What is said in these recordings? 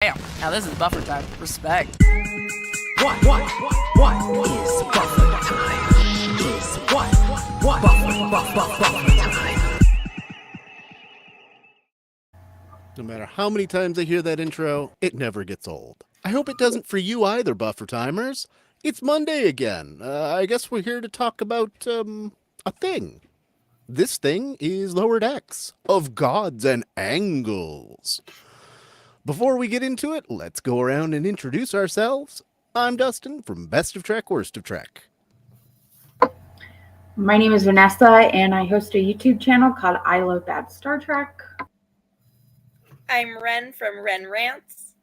Damn, now this is buffer time. Respect. What is buffer time? Is what buffer time? No matter how many times I hear that intro, it never gets old. I hope it doesn't for you either, buffer timers. It's Monday again. I guess we're here to talk about, a thing. This thing is Lower Decks of Gods and Angles. Before we get into it, let's go around and introduce ourselves. I'm Dustin from Best of Trek, Worst of Trek. My name is Vanessa, and I host a YouTube channel called I Love Bad Star Trek. I'm Ren from Ren Rants.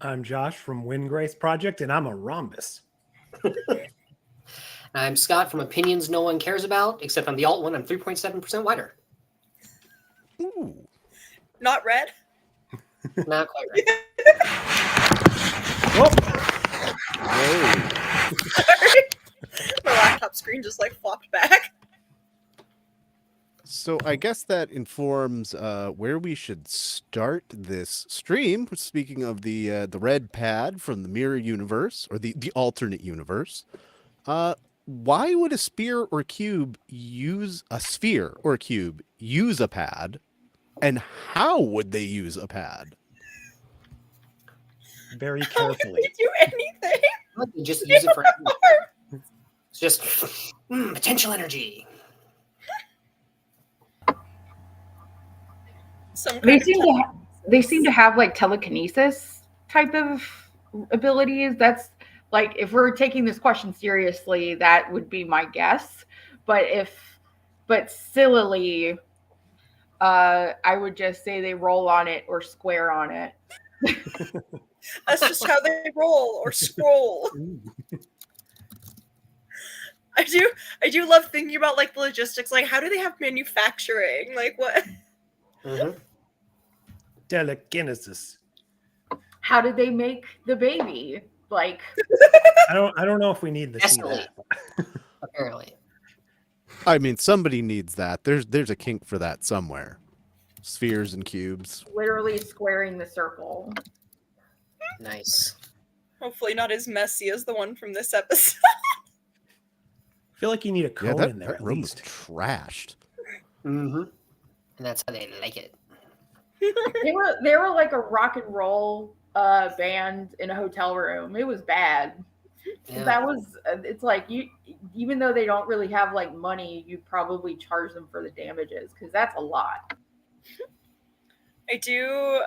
I'm Josh from Windgrace Project, and I'm a rhombus. I'm Scott from Opinions No One Cares About, except on the alt one, I'm 3.7% wider. Ooh. Not red? Not quite right. Whoa. Sorry. My laptop screen just like flopped back. So I guess that informs where we should start this stream. Speaking of the red pad from the mirror universe, or the alternate universe, why would a sphere or cube use a pad, and how would they use a pad? Very How would carefully. they do anything? They just use it for it's just potential energy. They seem to have like telekinesis type of abilities. That's like, if we're taking this question seriously, that would be my guess. But sillily, I would just say they roll on it or square on it. That's just how they roll or scroll. I do love thinking about like the logistics. Like, how do they have manufacturing? Like, what? Mm-hmm. Telekinesis. How did they make the baby? Like, I don't know if we need to see Escalate. that. Apparently. I mean, somebody needs that. There's a kink for that somewhere. Spheres and cubes. literally squaring the circle. Nice. Hopefully not as messy as the one from this episode. I feel like you need a Yeah, cone in there that at room was least. trashed. Mm-hmm. And that's how they like it. They were like a rock and roll band in a hotel room. It was bad. Yeah. That was it's like, you, even though they don't really have like money, you probably charge them for the damages, because that's a lot. I do.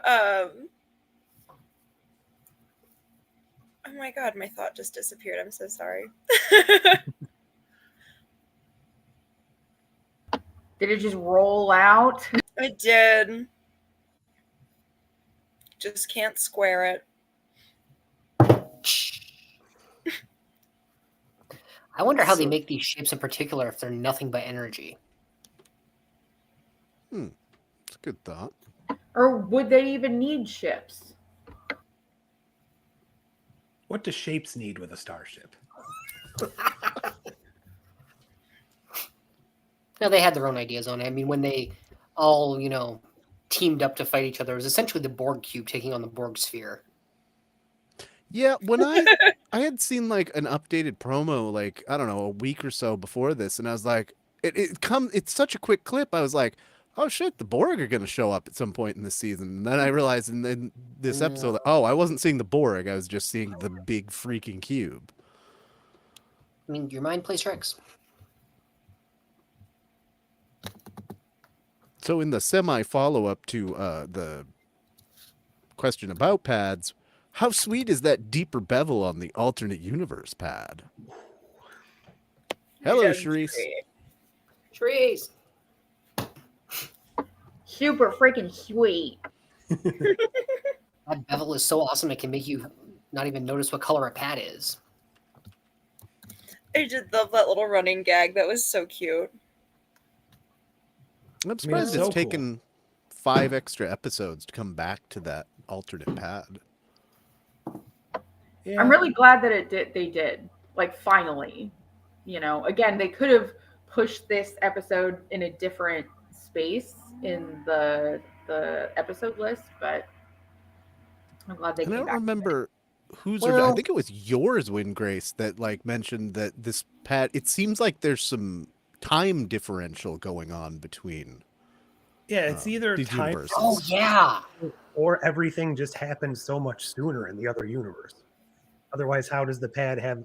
Oh my god, my thought just disappeared. I'm so sorry. Did it just roll out? I did. Just can't square it. I wonder how they make these shapes in particular if they're nothing but energy. It's a good thought. Or would they even need ships? What do shapes need with a starship? No, they had their own ideas on it. I mean, when they all, teamed up to fight each other, it was essentially the Borg cube taking on the Borg sphere. Yeah, when I had seen like an updated promo, like, I don't know, a week or so before this, and I was like, it's such a quick clip. I was like, oh shit, the Borg are going to show up at some point in this season. And then I realized in this episode, oh, I wasn't seeing the Borg. I was just seeing the big freaking cube. I mean, your mind plays tricks. So in the semi follow-up to the question about pads, how sweet is that deeper bevel on the alternate universe pad? Hello, Yeah, Charisse. Trees. Super freaking sweet. That bevel is so awesome it can make you not even notice what color a pad is. I did love that little running gag. That was so cute. I'm surprised it's it's so taken 5 extra episodes to come back to that alternate pad. Yeah. I'm really glad that they did. Like, finally. Again, they could have pushed this episode in a different space in the episode list, but I'm glad they And I came don't back. remember whose Well- I think it was yours, Windgrace, that like mentioned that this pad. It seems like there's some time differential going on between Yeah, it's either these time universes. Oh yeah. or everything just happened so much sooner in the other universe. Otherwise, how does the pad have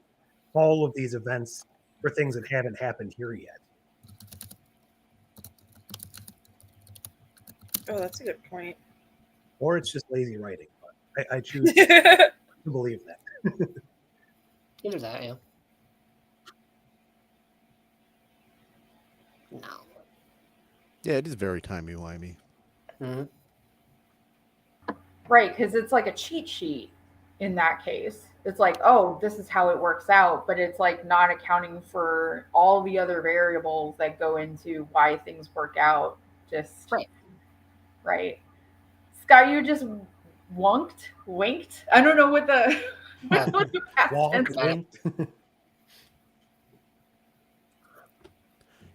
all of these events for things that haven't happened here yet? Oh, that's a good point. Or it's just lazy writing. But I choose to believe that. Either that, yeah. No. Yeah, it is very timey-wimey. Hmm. Right, because it's like a cheat sheet in that case. It's like, oh, this is how it works out, but it's like not accounting for all the other variables that go into why things work out. Just Right. right. Scott, you just winked. I don't know what the, what the past tense Wonk, is. wink.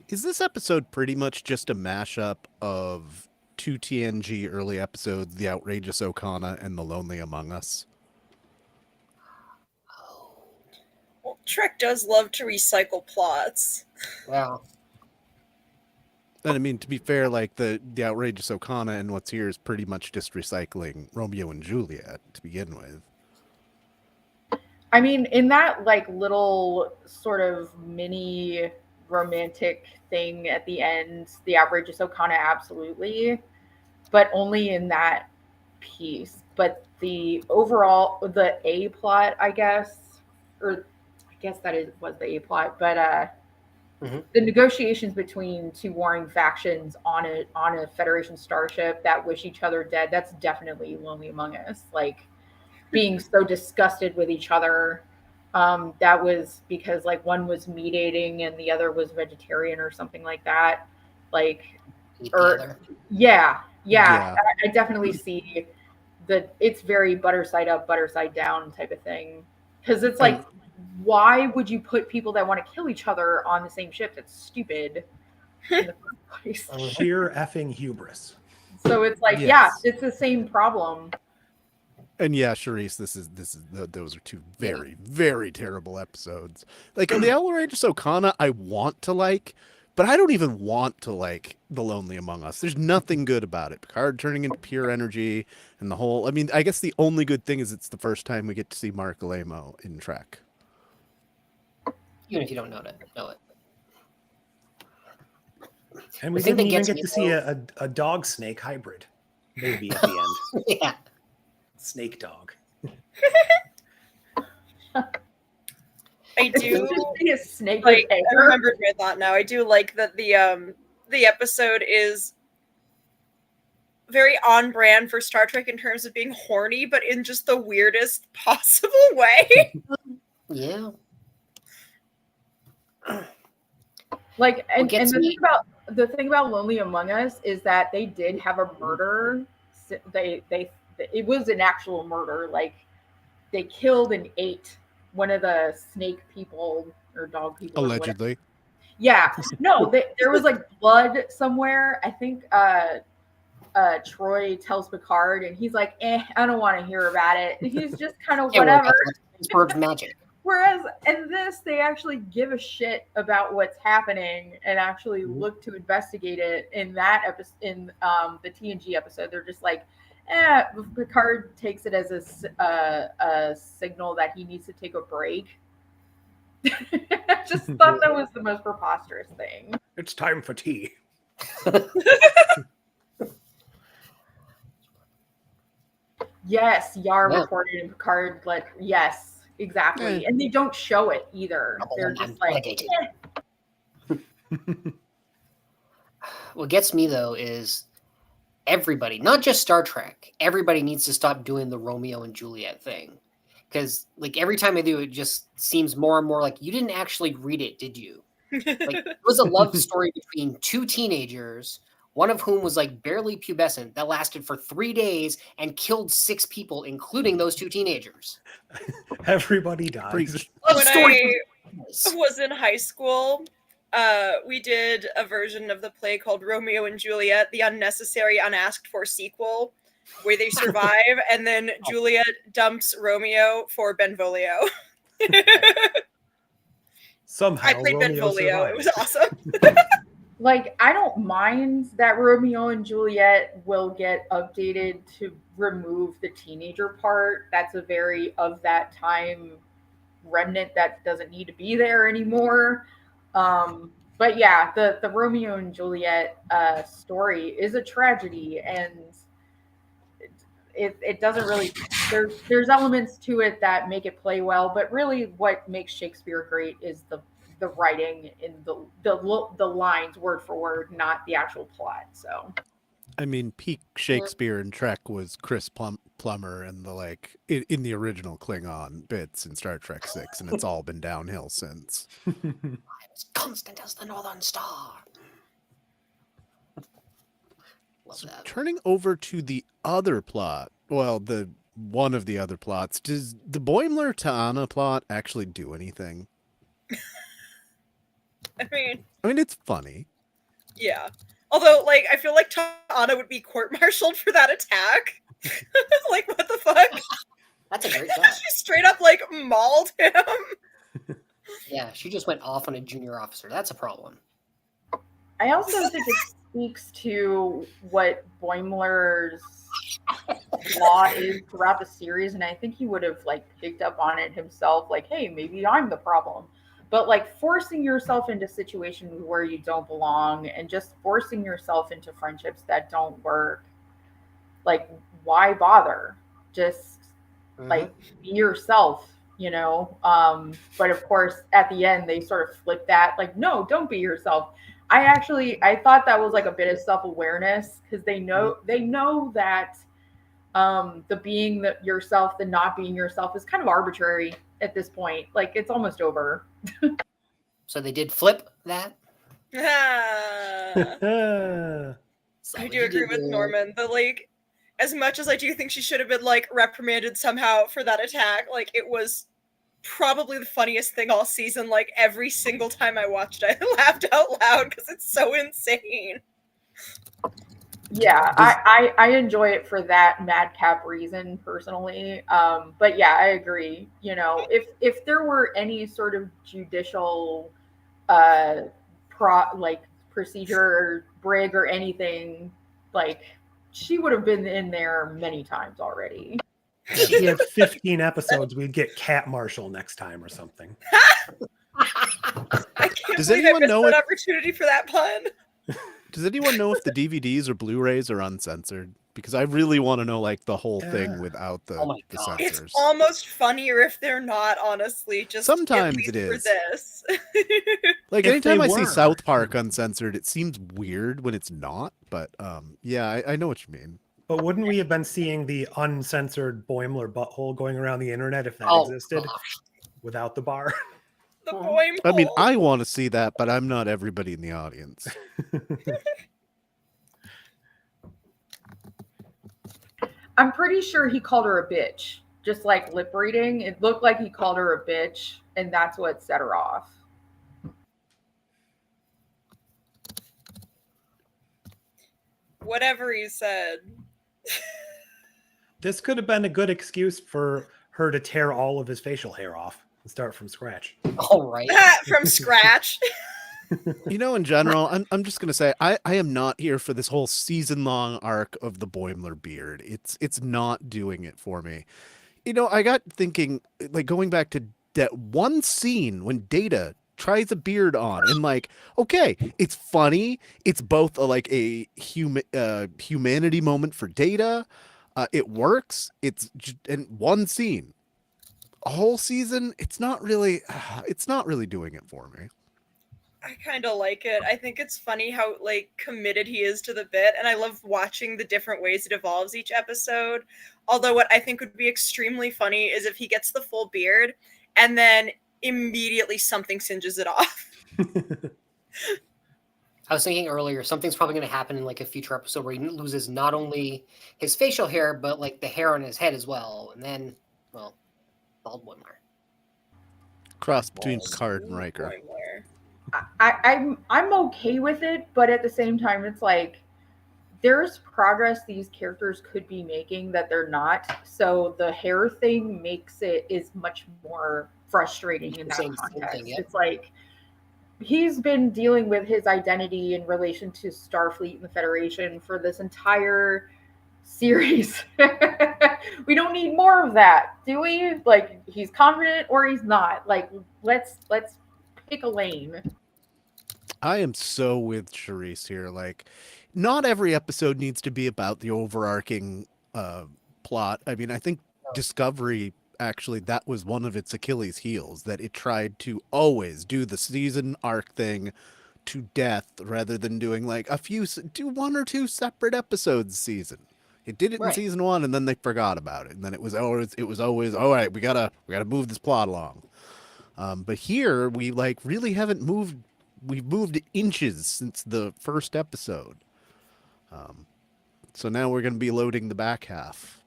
Is this episode pretty much just a mashup of two TNG early episodes, The Outrageous Okana and The Lonely Among Us? Well, Trek does love to recycle plots. Well, And I mean, to be fair, like the Outrageous Okana and what's here is pretty much just recycling Romeo and Juliet to begin with. I mean, in that like little sort of mini romantic thing at the end, the outrageous Okana, absolutely, but only in that piece. But the overall, the A plot, I guess, or I guess was the A plot, but the negotiations between two warring factions on a Federation starship that wish each other dead, that's definitely Lonely Among Us. Like being so disgusted with each other. That was because like one was meat eating and the other was vegetarian or something like that. Like, eat or the other. yeah. Yeah. I definitely see that it's very butter side up, butter side down type of thing. Because it's like, why would you put people that want to kill each other on the same ship? That's stupid in the first place. Sheer effing hubris. So it's like, Yes. yeah, it's the same problem. And yeah, Charisse, those are two very, very terrible episodes. Like on the Outrageous Okana, I want to like, but I don't even want to like The Lonely Among Us. There's nothing good about it. Picard turning into pure energy and the whole. I mean, I guess the only good thing is it's the first time we get to see Mark Alamo in Trek. Even if you don't know it. And we The thing didn't that even gets get me, to see though- a dog snake hybrid maybe at the end. Yeah. Snake dog. I do Be a snake like. with I hair. remembered my thought now. I do like that the episode is very on brand for Star Trek in terms of being horny, but in just the weirdest possible way. Yeah. Like, and gets me- the thing about Lonely Among Us is that they did have a murder. It was an actual murder. Like, they killed and ate one of the snake people or dog people. Allegedly. Yeah. No, there was like blood somewhere. I think Troy tells Picard, and he's like, I don't want to hear about it. And he's just kind of whatever. It's bird magic. Whereas in this, they actually give a shit about what's happening and actually look to investigate it. In that episode, in the TNG episode, they're just like, Picard takes it as a signal that he needs to take a break. I just thought that was the most preposterous thing. It's time for tea. Yes, Yar Yeah. reported and Picard yes. Exactly. Yeah. And they don't show it either. They're just like, What gets me though is everybody, not just Star Trek, everybody needs to stop doing the Romeo and Juliet thing. Because like every time I do, it just seems more and more like you didn't actually read it, did you? Like it was a love story between two teenagers, one of whom was like barely pubescent, that lasted for 3 days and killed 6 people, including those 2 teenagers. Everybody dies. Preach. Love When story. I was in high school, we did a version of the play called Romeo and Juliet, the unnecessary, unasked for sequel, where they survive, and then Juliet dumps Romeo for Benvolio. Somehow, I played Romeo Benvolio. It was survived. awesome. Like, I don't mind that Romeo and Juliet will get updated to remove the teenager part. That's a very of that time remnant that doesn't need to be there anymore. But yeah, the Romeo and Juliet story is a tragedy, and it doesn't really, there's elements to it that make it play well, but really what makes Shakespeare great is the writing in the lines word for word, not the actual plot. So I mean, peak Shakespeare and Trek was Chris Plummer and the like in the original Klingon bits in Star Trek 6, and it's all been downhill since. As constant as the Northern Star. Love So that. turning over to the other plot, well, the one of the other plots, does the Boimler to Anna plot actually do anything? I mean, It's funny. yeah. Although, like, I feel like Tana would be court-martialed for that attack. Like, what the fuck? That's a great shot. She straight up, like, mauled him. Yeah, she just went off on a junior officer. That's a problem. I also think it speaks to what Boimler's flaw is throughout the series, and I think he would have like picked up on it himself, like, hey, maybe I'm the problem. But like forcing yourself into situations where you don't belong and just forcing yourself into friendships that don't work, like, why bother? Just like be yourself, you know. But of course at the end they sort of flip that, like, no, don't be yourself. I thought that was like a bit of self-awareness, because they know that the being that yourself, the not being yourself is kind of arbitrary at this point. Like, it's almost over. So they did flip that. Ah. I do agree with Norman. But, like, as much as I do think she should have been, like, reprimanded somehow for that attack, like, it was probably the funniest thing all season. Like, every single time I watched it, I laughed out loud because it's so insane. Yeah, I enjoy it for that madcap reason personally. But yeah, I agree. You know, if there were any sort of judicial procedure or brig or anything, like, she would have been in there many times already. If we had 15 episodes, we'd get Cat Marshall next time or something. I can't Does believe I anyone missed know that it- opportunity for that pun. Does anyone know if the DVDs or Blu-rays are uncensored? Because I really want to know, like, the whole thing Yeah. without the, Oh my the God. It's censors. almost funnier if they're not, honestly. Just Sometimes at least it for is. this. Like, If anytime they I see were. South Park uncensored, it seems weird when it's not. But yeah, I know what you mean. But wouldn't we have been seeing the uncensored Boimler butthole going around the internet if that Oh, existed gosh. without the bar? The boy I mean, mole. I want to see that, but I'm not everybody in the audience. I'm pretty sure he called her a bitch, just like lip reading. It looked like he called her a bitch, and that's what set her off. Whatever he said. This could have been a good excuse for her to tear all of his facial hair off and start from scratch. All right. From scratch. You know, in general, I'm just gonna say I am not here for this whole season-long arc of the Boimler beard. It's not doing it for me. You know, I got thinking, like, going back to that one scene when Data tries a beard on, and, like, okay, it's funny. It's both a humanity moment for Data. It works. It's in one scene. A whole season, it's not really doing it for me. I kind of like it. I think it's funny how, like, committed he is to the bit, and I love watching the different ways it evolves each episode. Although what I think would be extremely funny is if he gets the full beard and then immediately something singes it off. I was thinking earlier, something's probably going to happen in like a future episode where he loses not only his facial hair, but like the hair on his head as well. And then, well, bald Boimler. Cross between Picard and Riker. I'm okay with it, but at the same time, it's like there's progress these characters could be making that they're not. So the hair thing is much more frustrating in that Same thing, context. yep. It's like he's been dealing with his identity in relation to Starfleet and the Federation for this entire series. We don't need more of that, do we? Like, he's confident or he's not. Like, let's pick a lane. I am so with Charisse here. Like, not every episode needs to be about the overarching plot. I mean, I think Discovery, actually, that was one of its Achilles heels, that it tried to always do the season arc thing to death rather than doing like do one or two separate episodes a season. It did it in Right. season 1 and then they forgot about it. And then it was always all right, we gotta move this plot along. But here we like really haven't moved. We've moved inches since the first episode. So now we're going to be loading the back half.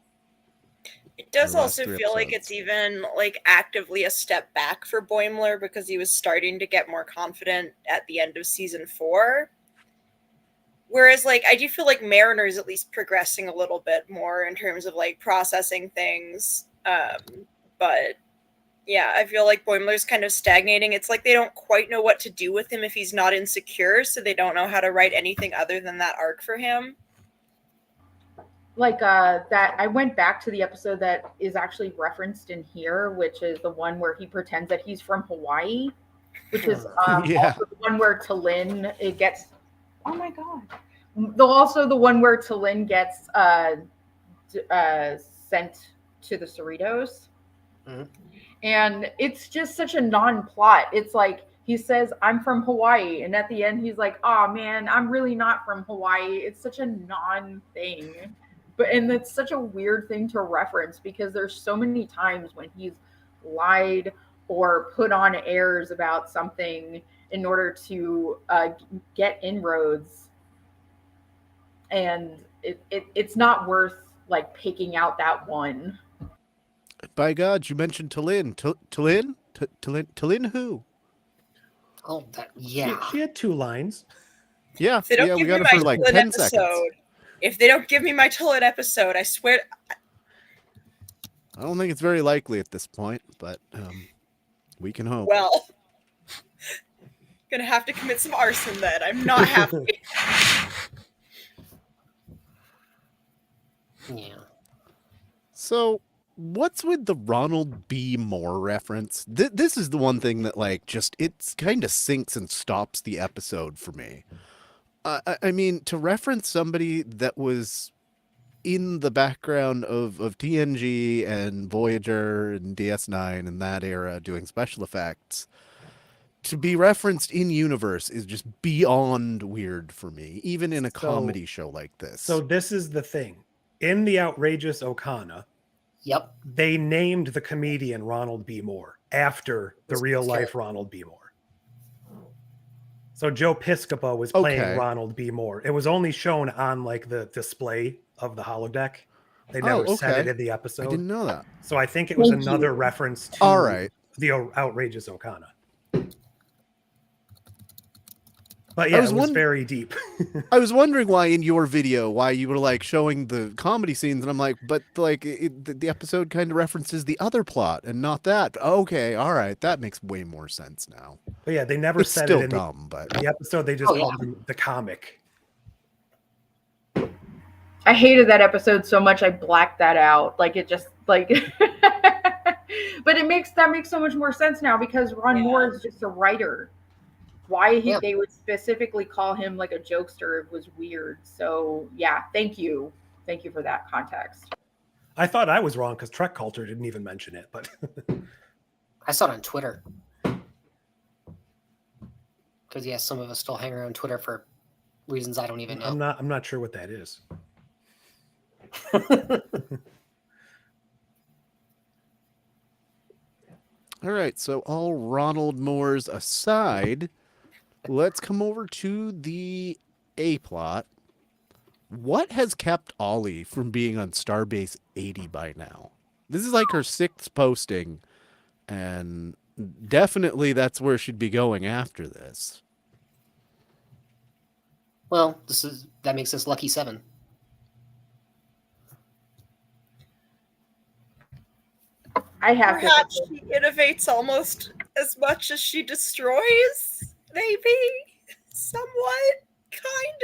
It does The last also 3 feel like episodes. it's even like actively a step back for Boimler because he was starting to get more confident at the end of season 4. Whereas like I do feel like Mariner is at least progressing a little bit more in terms of like processing things. But yeah, I feel like Boimler's kind of stagnating. It's like they don't quite know what to do with him if he's not insecure, so they don't know how to write anything other than that arc for him. Like that I went back to the episode that is actually referenced in here, which is the one where he pretends that he's from Hawaii, which is Yeah. also the one where T'Lyn oh my god, also the one where T'Lyn gets sent to the Cerritos. Mhm. And it's just such a non-plot. It's like he says, I'm from Hawaii. And at the end, he's like, oh man, I'm really not from Hawaii. It's such a non-thing. And it's such a weird thing to reference because there's so many times when he's lied or put on airs about something in order to get inroads. And it's not worth like picking out that one. By God, you mentioned T'Lyn. T'Lyn who? Oh, yeah. She had 2 lines. Yeah, If they don't yeah, we give got me it my for like T'Lyn 10 episode, seconds. if they don't give me my T'Lyn episode, I swear. I don't think it's very likely at this point, but we can hope. Well, gonna have to commit some arson then. I'm not happy. Yeah. So, what's with the Ronald B. Moore reference? This is the one thing that, like, just, it's kind of sinks and stops the episode for me. I mean, to reference somebody that was in the background of TNG and Voyager and DS9 and that era doing special effects, to be referenced in universe is just beyond weird for me, even in a comedy show like this. So this is the thing. In the Outrageous Okana, Yep. they named the comedian Ronald B. Moore after the That's real life scary. Ronald B. Moore. So Joe Piscopo was playing Okay. Ronald B. Moore. It was only shown on like the display of the holodeck. They never said it okay. in the I episode. didn't know that. So I think it was Thank another you. reference to All right. the Outrageous Okana. But yeah, was it was won- very deep. I was wondering why in your video, why you were like showing the comedy scenes, and I'm like, but like the episode kind of references the other plot and not that. Okay, all right, that makes way more sense now. But yeah, they never It's said still it in dumb, but the episode. They just Oh, called him the comic. I hated that episode so much I blacked that out. Like it just like but that makes so much more sense now because Ron Moore is just a writer. Why they would specifically call him like a jokester was weird. So yeah, thank you for that context. I thought I was wrong because Trek Culture didn't even mention it, but I saw it on Twitter. Because yeah, some of us still hang around Twitter for reasons I don't even know. I'm not sure what that is. all right. So all Ronald Moores aside, let's come over to the A plot. What has kept Ollie from being on Starbase 80 by now? This is like her 6th posting, and definitely that's where she'd be going after this. Well, that makes us lucky 7. I have to Perhaps think she innovates almost as much as she destroys, maybe? Somewhat? Kind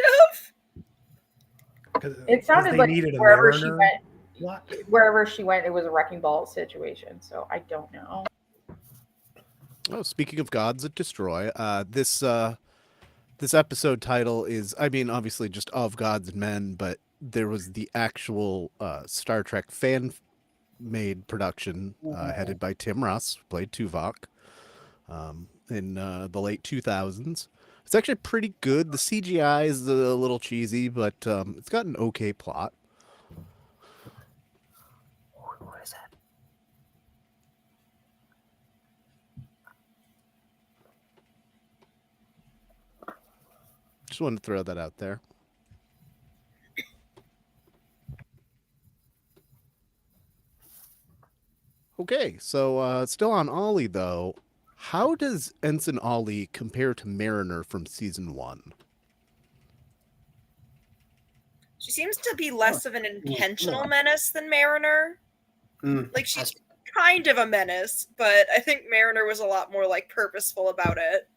of? it sounded they like needed a wherever she mariner. went, What? wherever she went, it was a wrecking ball situation. So I don't know. Oh, speaking of gods that destroy, this episode title is, I mean, obviously just of gods and men, but there was the actual Star Trek fan-made production headed by Tim Russ, who played Tuvok, in the late 2000s. It's actually pretty good. The CGI is a little cheesy, but it's got an okay plot. What is that? Just wanted to throw that out there. Okay, so still on Ollie, though. How does Ensign Ollie compare to Mariner from season 1? She seems to be less of an intentional menace than Mariner. Like, she's kind of a menace, but I think Mariner was a lot more, like, purposeful about it.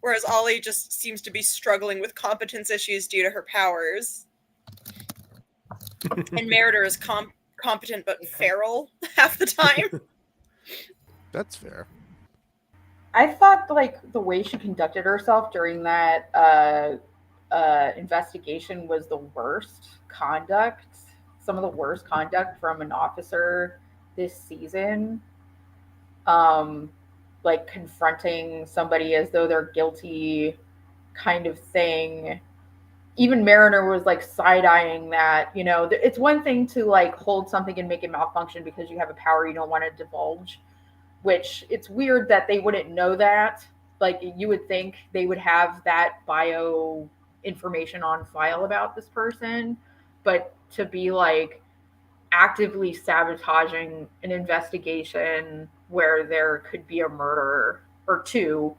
Whereas Ollie just seems to be struggling with competence issues due to her powers. And Mariner is competent but feral half the time. That's fair. I thought like the way she conducted herself during that investigation was the worst conduct. Some of the worst conduct from an officer this season. Like confronting somebody as though they're guilty, kind of thing. Even Mariner was like side-eyeing that. You know, it's one thing to like hold something and make it malfunction because you have a power you don't want to divulge. Which it's weird that they wouldn't know that. Like you would think they would have that bio information on file about this person, but to be like actively sabotaging an investigation where there could be a murder or two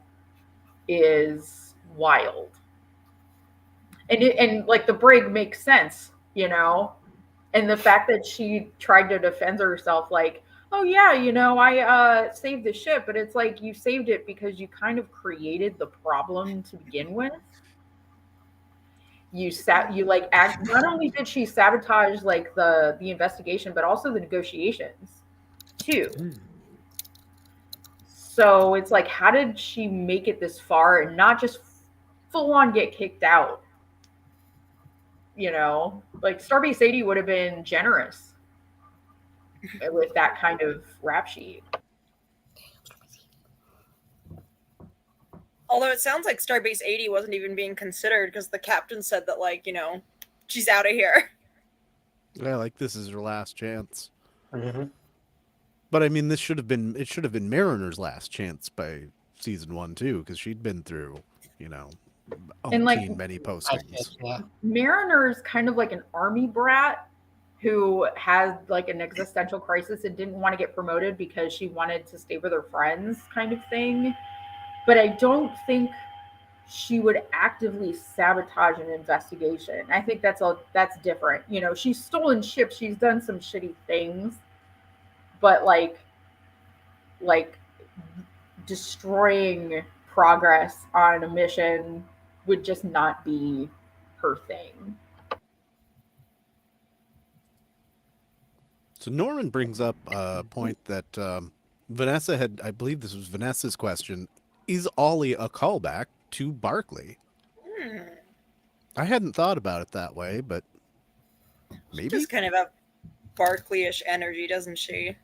is wild. And like the brig makes sense, you know? And the fact that she tried to defend herself like, oh yeah, you know, I saved the ship, but it's like you saved it because you kind of created the problem to begin with. You not only did she sabotage like the investigation, but also the negotiations too. So it's like, how did she make it this far and not just full on get kicked out? You know, like Starbase 80 would have been generous with that kind of rap sheet. Although it sounds like Starbase 80 wasn't even being considered because the captain said that, like, you know, she's out of here. Yeah, like this is her last chance. Mm-hmm. But I mean, it should have been Mariner's last chance by season 1 too, because she'd been through, you know, And like many postings. Yeah. Mariner's kind of like an army brat who had like an existential crisis and didn't want to get promoted because she wanted to stay with her friends, kind of thing. But I don't think she would actively sabotage an investigation. I think that's different. You know, she's stolen ships, she's done some shitty things, but like destroying progress on a mission would just not be her thing. So Norman brings up a point that Vanessa had, I believe this was Vanessa's question, is Ollie a callback to Barclay? I hadn't thought about it that way, but maybe. Just kind of a Barclay-ish energy, doesn't she?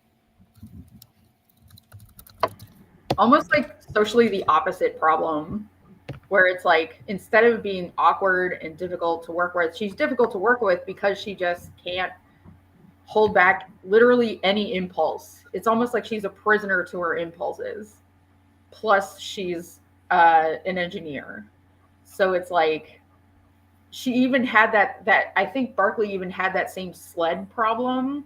Almost like socially the opposite problem, where it's like instead of being awkward and difficult to work with, she's difficult to work with because she just can't hold back literally any impulse. It's almost like she's a prisoner to her impulses. Plus she's an engineer. So it's like she even had that I think Barclay even had that same sled problem,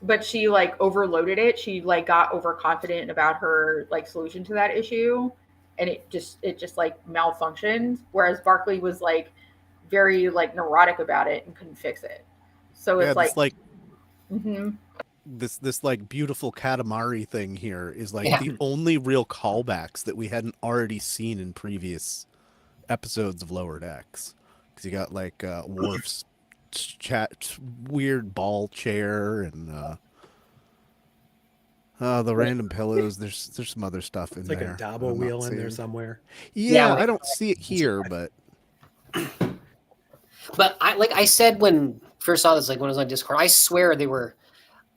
but she like overloaded it. She like got overconfident about her like solution to that issue. and it just like malfunctioned, whereas Barkley was like very like neurotic about it and couldn't fix it. So Yeah, it's like, this like mhm. this like beautiful Katamari thing here is like Yeah. the only real callbacks that we hadn't already seen in previous episodes of Lower Decks. Because you got like Worf's chat weird ball chair and the random pillows. There's some other stuff in It's like there. a that Dabo I'm not wheel in there seeing. somewhere. Yeah, Yeah, I don't see it here, but But I said when first saw this, like when it was on Discord, I swear they were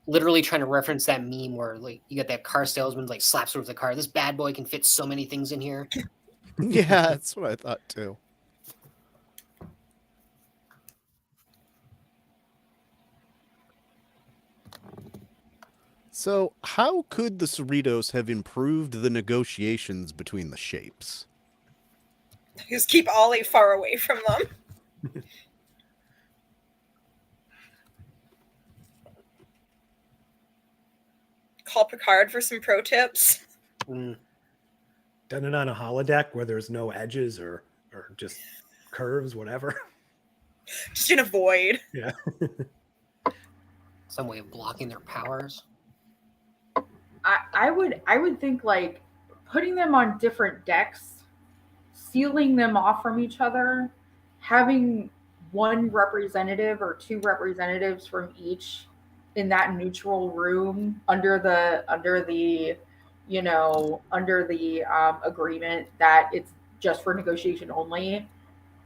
literally trying to reference that meme where like you got that car salesman like slaps her with the car. This bad boy can fit so many things in here. yeah, that's what I thought too. So, how could the Cerritos have improved the negotiations between the shapes? Just keep Ollie far away from them. Call Picard for some pro tips. Mm. Done it on a holodeck where there's no edges or just curves, whatever. Just in a void. Yeah. Some way of blocking their powers. I would think like putting them on different decks, sealing them off from each other, having one representative or two representatives from each in that neutral room under the agreement that it's just for negotiation only.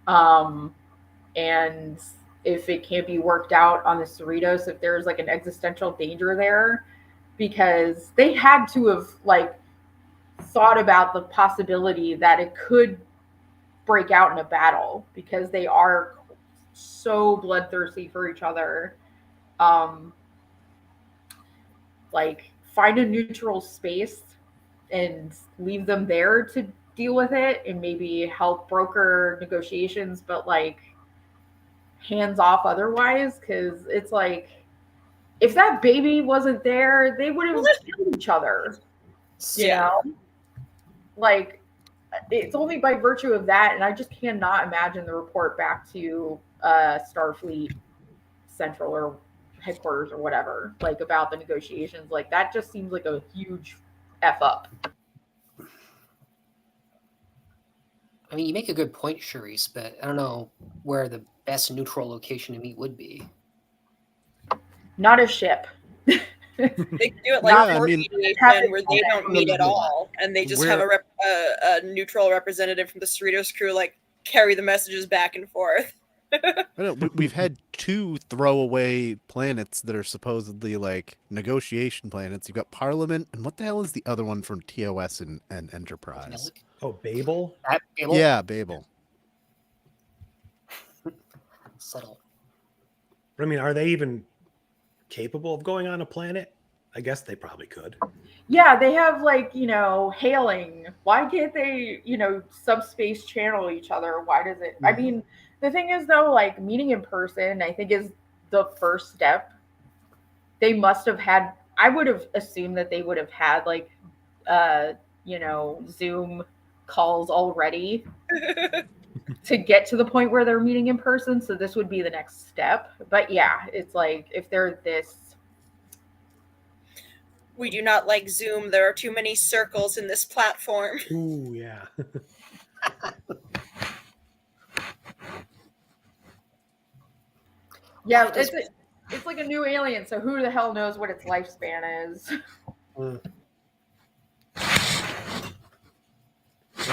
And if it can't be worked out on the Cerritos, if there's like an existential danger there, because they had to have like thought about the possibility that it could break out in a battle because they are so bloodthirsty for each other. Like find a neutral space and leave them there to deal with it and maybe help broker negotiations, but like hands off otherwise, because it's like if that baby wasn't there, they would have killed each other. You know, like it's only by virtue of that, and I just cannot imagine the report back to Starfleet Central or headquarters or whatever, like about the negotiations. Like that just seems like a huge f up. I mean, you make a good point, Charisse, but I don't know where the best neutral location to meet would be. Not a ship. They can do it like Yeah, I port mean- mediation where they don't meet at all, and they just Where- have a neutral representative from the Cerritos crew like carry the messages back and forth. I know we've had two throwaway planets that are supposedly like negotiation planets. You've got Parliament, and what the hell is the other one from TOS and Enterprise? Oh, Babel? Babel? Yeah, Babel. Subtle. But I mean, are they even capable of going on a planet? I guess they probably could. Yeah, they have like, hailing. Why can't they, subspace channel each other? Why does it? I mean, the thing is though, like meeting in person, I think is the first step. They must have had, I would have assumed that they would have had like, Zoom calls already to get to the point where they're meeting in person. So this would be the next step. But yeah, it's like if they're this. We do not like Zoom. There are too many circles in this platform. Ooh, yeah. Yeah, it's like a new alien, so who the hell knows what its lifespan is?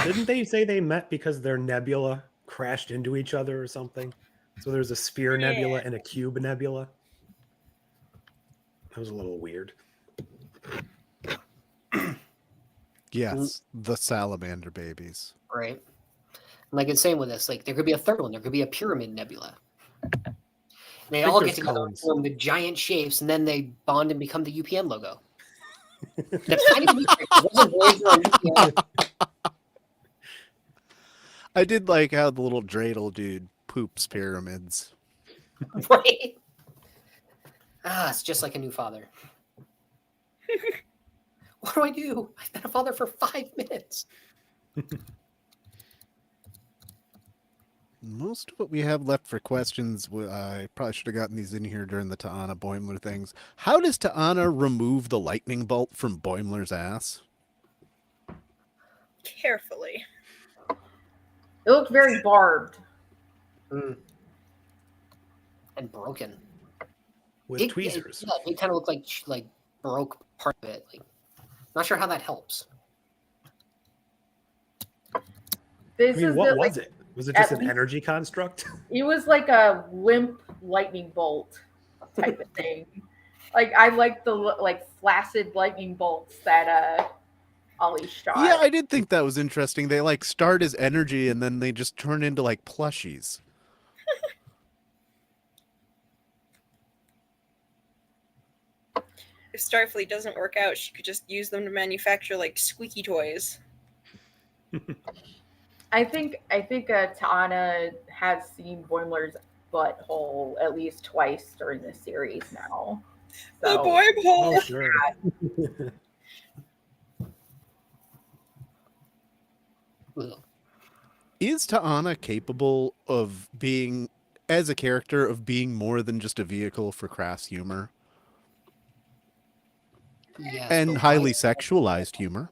Didn't they say they met because their nebula crashed into each other or something? So there's a sphere nebula and a cube nebula. That was a little weird. Yes, the salamander babies. Right. Like it's same with this. Like there could be a third one. There could be a pyramid nebula. They all get together and form the giant shapes, and then they bond and become the UPN logo. That's kind of UPN. I did like how the little dreidel dude poops pyramids. Right. It's just like a new father. What do? I've been a father for 5 minutes. Most of what we have left for questions, I probably should have gotten these in here during the Ta'ana Boimler things. How does Ta'ana remove the lightning bolt from Boimler's ass? Carefully. It looked very barbed. And broken. With tweezers. It kind of looked like broke part of it. Like, not sure how that helps. This I mean, is what the, was like, it? Was it just at an least- energy construct? It was like a limp lightning bolt type of thing. Like I like the like flaccid lightning bolts that Ollie shot. Yeah, I did think that was interesting. They like start as energy and then they just turn into like plushies. If Starfleet doesn't work out, she could just use them to manufacture like squeaky toys. I think Ta'ana has seen Boimler's butthole at least twice during this series now. The So, boy hole. Oh, sure. Ugh. Is Ta'ana capable of being, as a character, of being more than just a vehicle for crass humor? Yes, And but highly why- sexualized humor?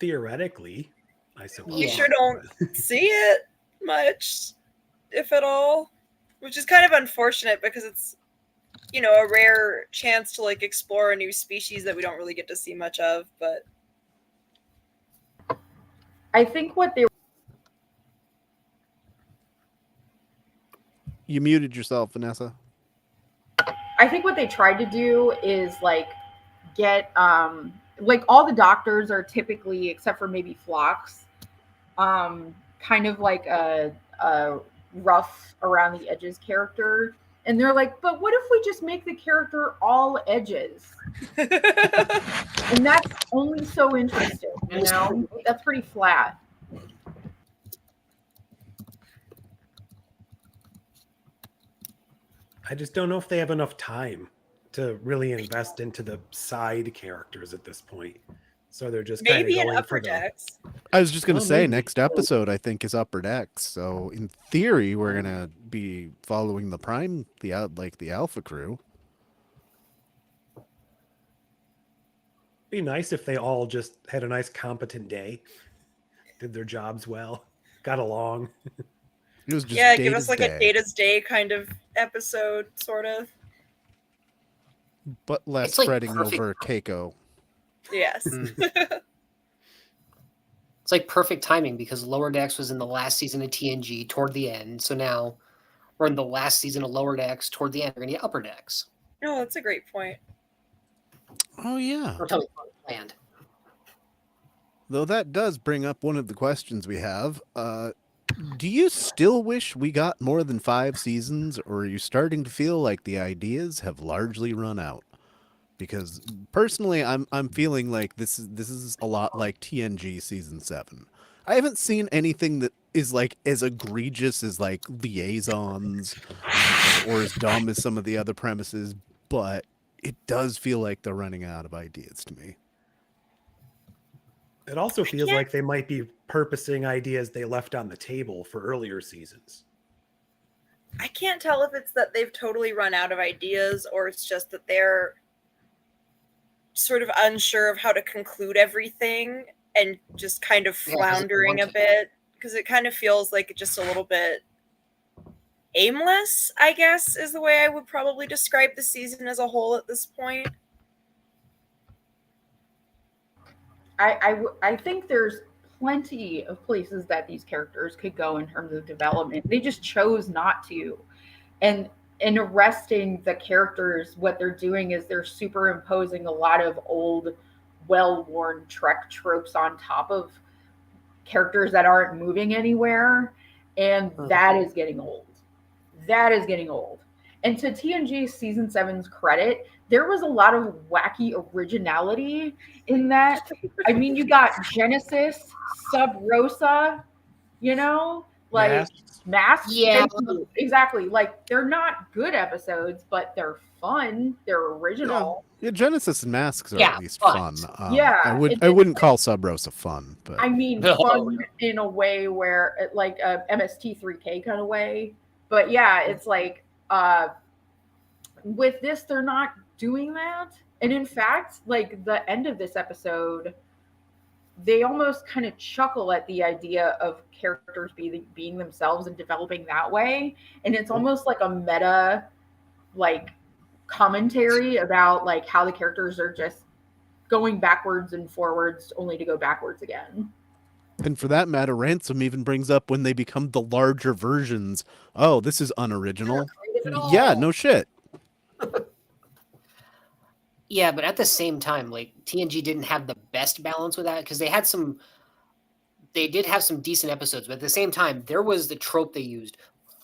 Theoretically, I suppose. You Yeah. sure don't see it much, if at all, which is kind of unfortunate because it's, you know, a rare chance to like explore a new species that we don't really get to see much of. But I think what they You muted yourself, Vanessa. tried to do is like get like all the doctors are typically, except for maybe Phlox, kind of like a rough around the edges character. And they're like, but what if we just make the character all edges? And that's only so interesting, you know? That's pretty flat. I just don't know if they have enough time to really invest into the side characters at this point. So they're just kind of maybe in going Upper for the. Decks. I was just going to Oh, say, maybe. next episode, I think, is Upper Decks. So, in theory, we're going to be following the Prime, the Alpha crew. Be nice if they all just had a nice, competent day, did their jobs well, got along. It was just Yeah, give us Data's like day, a Data's Day kind of episode, sort of. but less It's like spreading perfect. over Keiko. Yes. It's like perfect timing because Lower Decks was in the last season of TNG toward the end. So now we're in the last season of Lower Decks toward the end. We're going to get Upper Decks. No, that's a great point. Oh, yeah. Or tell me how it's planned. Though that does bring up one of the questions we have. Do you still wish we got more than 5 seasons, or are you starting to feel like the ideas have largely run out? Because personally, I'm feeling like this is a lot like TNG season 7. I haven't seen anything that is like as egregious as like liaisons or as dumb as some of the other premises, but it does feel like they're running out of ideas to me. It also feels can't- like they might be purposing ideas they left on the table for earlier seasons. I can't tell if it's that they've totally run out of ideas or it's just that they're sort of unsure of how to conclude everything and just kind of Yeah, 'cause it's floundering a one- bit because it kind of feels like just a little bit aimless, I guess, is the way I would probably describe the season as a whole at this point. I think there's plenty of places that these characters could go in terms of development. They just chose not to. And in arresting the characters, what they're doing is they're superimposing a lot of old, well-worn Trek tropes on top of characters that aren't moving anywhere. And that is getting old. That is getting old. And to TNG season 7's credit, there was a lot of wacky originality in that. I mean, you got Genesis, Sub Rosa, you know, Like Masks. Yeah. Exactly. Like they're not good episodes, but they're fun. They're original. Yeah, Genesis and Masks are Yeah, at least but- fun. Yeah, I it wouldn't is. call Sub Rosa fun, but I mean, No. fun in a way where, like a MST3K kind of way. But yeah, it's like with this, they're not doing that. And in fact, like the end of this episode, they almost kind of chuckle at the idea of characters being themselves and developing that way. And it's almost like a meta, like commentary about like how the characters are just going backwards and forwards only to go backwards again. and for that matter, Ransom even brings up when they become the larger versions. Oh, this is unoriginal. Yeah, no shit. Yeah, but at the same time, like TNG didn't have the best balance with that because they did have some decent episodes, but at the same time, there was the trope they used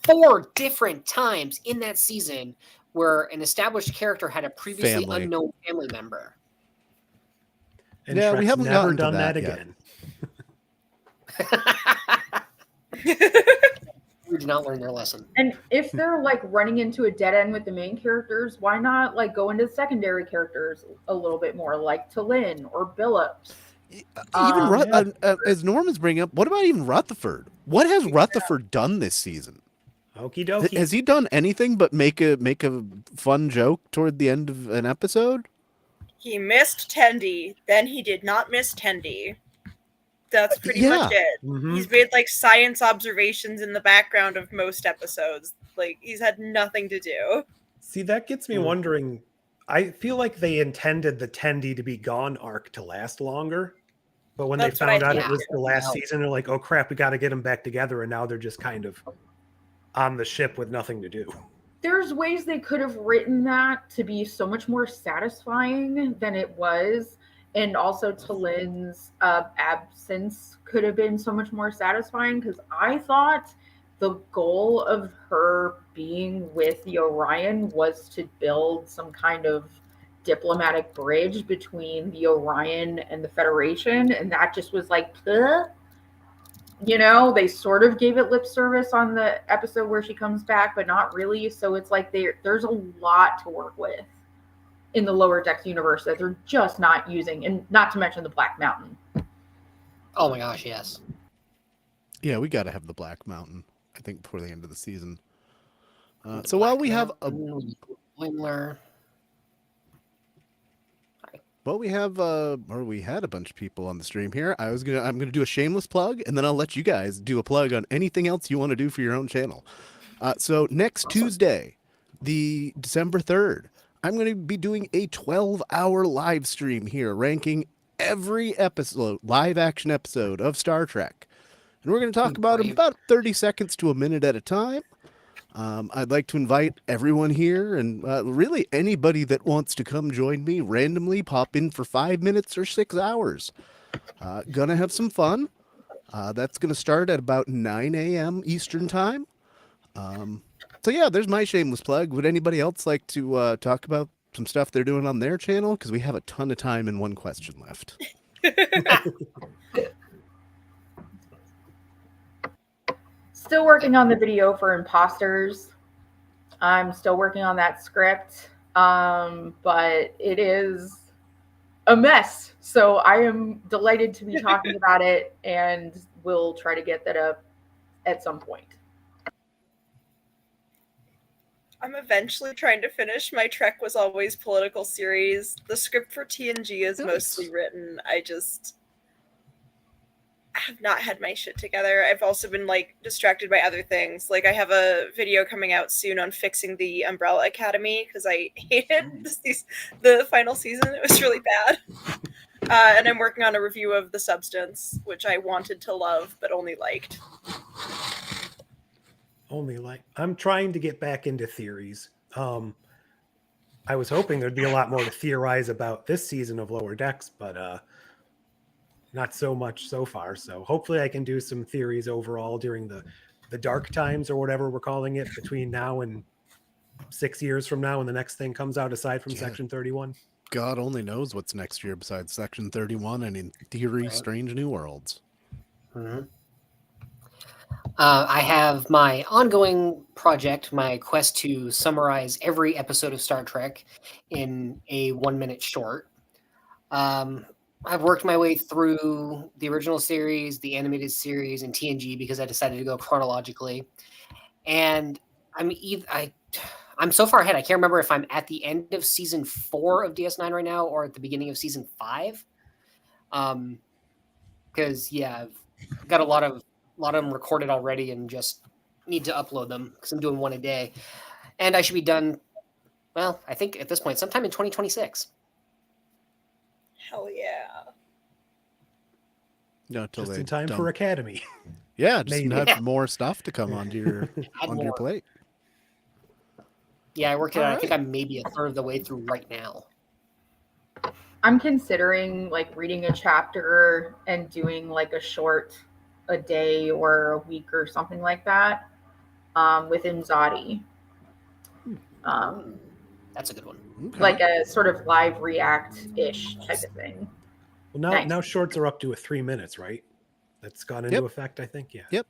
4 different times in that season where an established character had a previously Family. unknown family member. And Yeah, Shrek's we haven't never gotten to done that that yet. again. We did not learn their lesson. And if they're like running into a dead end with the main characters, why not like go into secondary characters a little bit more, like Talin or Billups? Even as Norman's bringing up, what about even Rutherford? What has Rutherford done this season? Okie dokie. Has he done anything but make a fun joke toward the end of an episode? He missed Tendi, then he did not miss Tendi. That's pretty much it. Mhm. He's made like science observations in the background of most episodes. Like he's had nothing to do. See, that gets me wondering. I feel like they intended the Tendi to be gone arc to last longer. But when That's they what I found out think. it was the last Yeah. season, they're like, oh crap, we got to get them back together. And now they're just kind of on the ship with nothing to do. There's ways they could have written that to be so much more satisfying than it was. And also Talin's absence could have been so much more satisfying because I thought the goal of her being with the Orion was to build some kind of diplomatic bridge between the Orion and the Federation. And that just was like, ugh. You know, they sort of gave it lip service on the episode where she comes back, but not really. So it's like there's a lot to work with in the Lower Decks universe that they're just not using, and not to mention the Black Mountain. Oh my gosh, yes. Yeah, we got to have the Black Mountain, I think, before the end of the season. So while we have Wimler. we had a bunch of people on the stream here. I'm gonna do a shameless plug, and then I'll let you guys do a plug on anything else you want to do for your own channel. So next Tuesday, the December 3rd, I'm going to be doing a 12-hour live stream here, ranking every episode, live action episode of Star Trek. And we're going to talk about them about 30 seconds to a minute at a time. I'd like to invite everyone here and really anybody that wants to come join me randomly, pop in for 5 minutes or 6 hours. Gonna have some fun. That's going to start at about 9 a.m. Eastern time. So yeah, there's my shameless plug. Would anybody else like to talk about some stuff they're doing on their channel? Because we have a ton of time and one question left. Still working on the video for Imposters. I'm still working on that script, but it is a mess. So I am delighted to be talking about it, and we'll try to get that up at some point. I'm eventually trying to finish my Trek Was Always Political series. The script for TNG is mostly written. I have not had my shit together. I've also been like distracted by other things. Like I have a video coming out soon on fixing the Umbrella Academy because I hated the final season. It was really bad. And I'm working on a review of The Substance, which I wanted to love but only liked. I'm trying to get back into theories. I was hoping there'd be a lot more to theorize about this season of Lower Decks, but not so much so far. So hopefully I can do some theories overall during the dark times or whatever we're calling it between now and 6 years from now when the next thing comes out aside from Section 31. God only knows what's next year besides Section 31 and in theory, Strange New Worlds. Mm-hmm. I have my ongoing project, my quest to summarize every episode of Star Trek in a 1-minute short. I've worked my way through the original series, the animated series, and TNG because I decided to go chronologically. And I'm so far ahead. I can't remember if I'm at the end of season 4 of DS9 right now or at the beginning of season 5. Because I've got a lot of them recorded already and just need to upload them because I'm doing one a day. And I should be done. Well, I think at this point, sometime in 2026. Hell yeah. No, till Just they in time dump- for Academy. Yeah, just Maybe. have more stuff to come onto your Add onto your more. plate. Yeah, I worked it All out. I think right. I'm maybe a third of the way through right now. I'm considering like reading a chapter and doing like a day or a week or something like that within Zodi. That's a good one. Okay. Like a sort of live react-ish type of thing. Well, Nice. now shorts are up to 3 minutes, right? That's gone into effect, I think. Yeah. Yep.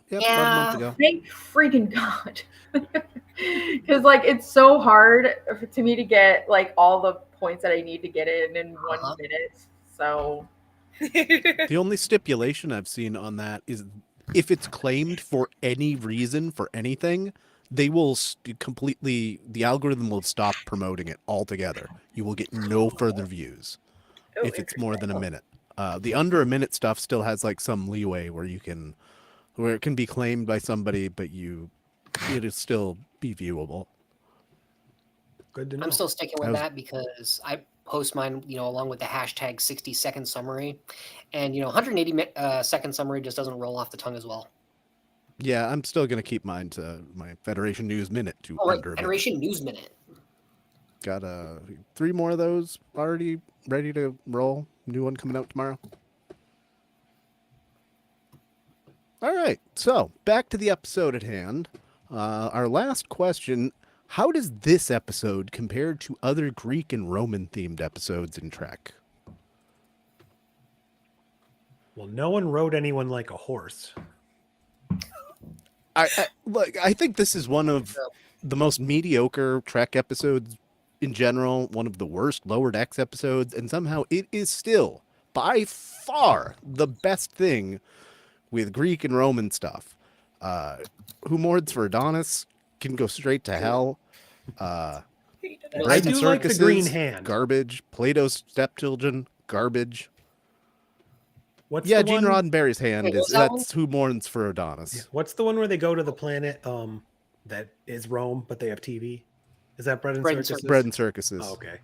Yep, about a month ago. Thank freaking God. Because like it's so hard to me to get like all the points that I need to get in 1 minute. So The only stipulation I've seen on that is if it's claimed for any reason for anything, they will the algorithm will stop promoting it altogether. You will get no further views Oh, if it's more than a minute. The under a minute stuff still has like some leeway where it can be claimed by somebody, but it'll still be viewable. Good to know. I'm still sticking with that because I post mine, along with the hashtag 60-second summary, and 180-second summary just doesn't roll off the tongue as well. Yeah, I'm still gonna keep mine to my Federation News Minute to Oh, right, under a minute. Federation News Minute. Got 3 more of those already ready to roll. New one coming out tomorrow. All right, so back to the episode at hand. Our last question: how does this episode compare to other Greek and Roman themed episodes in Trek? Well, no one rode anyone like a horse. I think this is one of the most mediocre Trek episodes in general, one of the worst Lower Decks episodes, and somehow it is still by far the best thing with Greek and Roman stuff. Who Mourns for Adonis can go straight to hell. I Bread and do like the Circuses, green hand. garbage. Plato's Stepchildren, garbage. What's Yeah, the Gene one? Roddenberry's hand Wait, is what's that that's Who Mourns for Adonis. What's the one where they go to the planet that is Rome, but they have TV? Is that Bread and Bread and Circuses? Bread and Circuses. Oh, okay.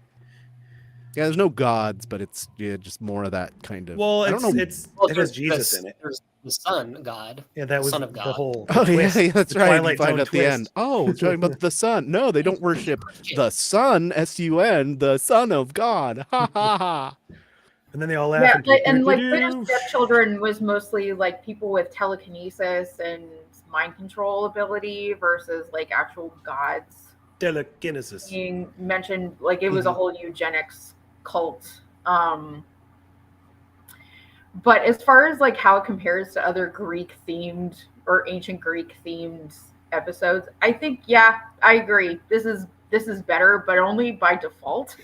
Yeah, there's no gods, but it's just more of that kind of. Well, I don't know. it has Jesus in it. There's the Sun God. Yeah, that was Son of the God. whole. Oh twist, yeah, that's the right. You Twilight find Zone at the twist. end. Oh, it's talking about the sun. No, they don't worship the sun. S-U-N, the Son of God. Ha ha ha. And then they all laugh. yeah, and like Plato's stepchildren was mostly like people with telekinesis and mind control ability versus like actual gods telekinesis. being mentioned. Like it was a whole eugenics cult. But as far as like how it compares to other Greek themed or ancient Greek themed episodes, I think I agree. This is better, but only by default.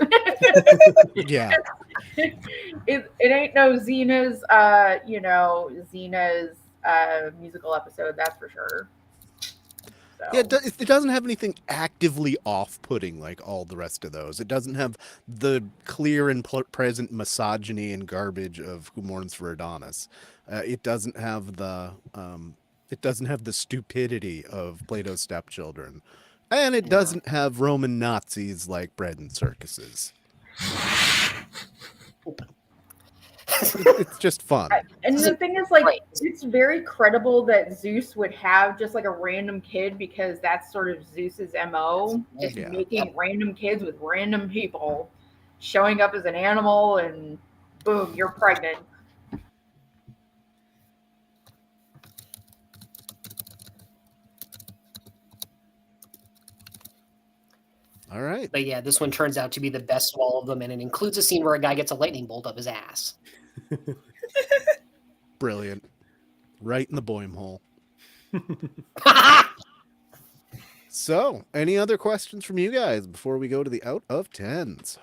Yeah. It ain't no Xena's Xena's musical episode, that's for sure. So. Yeah, it doesn't have anything actively off-putting like all the rest of those. It doesn't have the clear and present misogyny and garbage of Who Mourns for Adonis. It doesn't have the stupidity of Plato's Stepchildren, and it doesn't have Roman Nazis like Bread and Circuses. It's just fun. And the thing is, like, it's very credible that Zeus would have just like a random kid because that's sort of Zeus's MO, just making random kids with random people, showing up as an animal, and boom, you're pregnant. All right. But yeah, this one turns out to be the best of all of them, and it includes a scene where a guy gets a lightning bolt up his ass. Brilliant. Right in the boim hole. So, any other questions from you guys before we go to the out of 10s?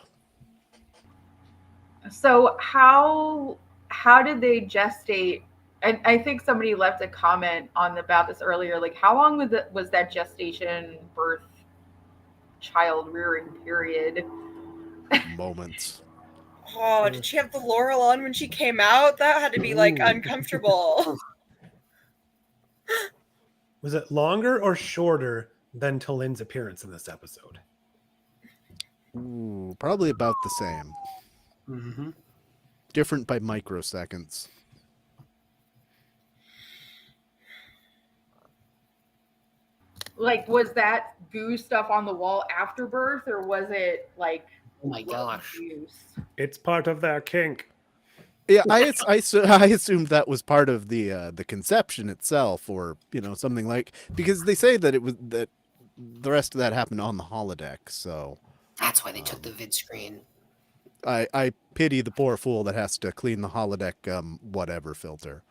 So how did they gestate? I think somebody left a comment on about this earlier. Like, how long was that gestation, birth, child rearing period? Moments. Oh, did she have the laurel on when she came out? That had to be like Ooh. uncomfortable. Was it longer or shorter than Talin's appearance in this episode? Ooh, probably about the same. Mm-hmm. Different by microseconds. Like, was that goo stuff on the wall after birth, or was it like? Oh my gosh. Use? It's part of their kink. Yeah, I assumed that was part of the conception itself, or something like, because they say that that the rest of that happened on the holodeck. So That's why they took the vid screen. I pity the poor fool that has to clean the holodeck whatever filter.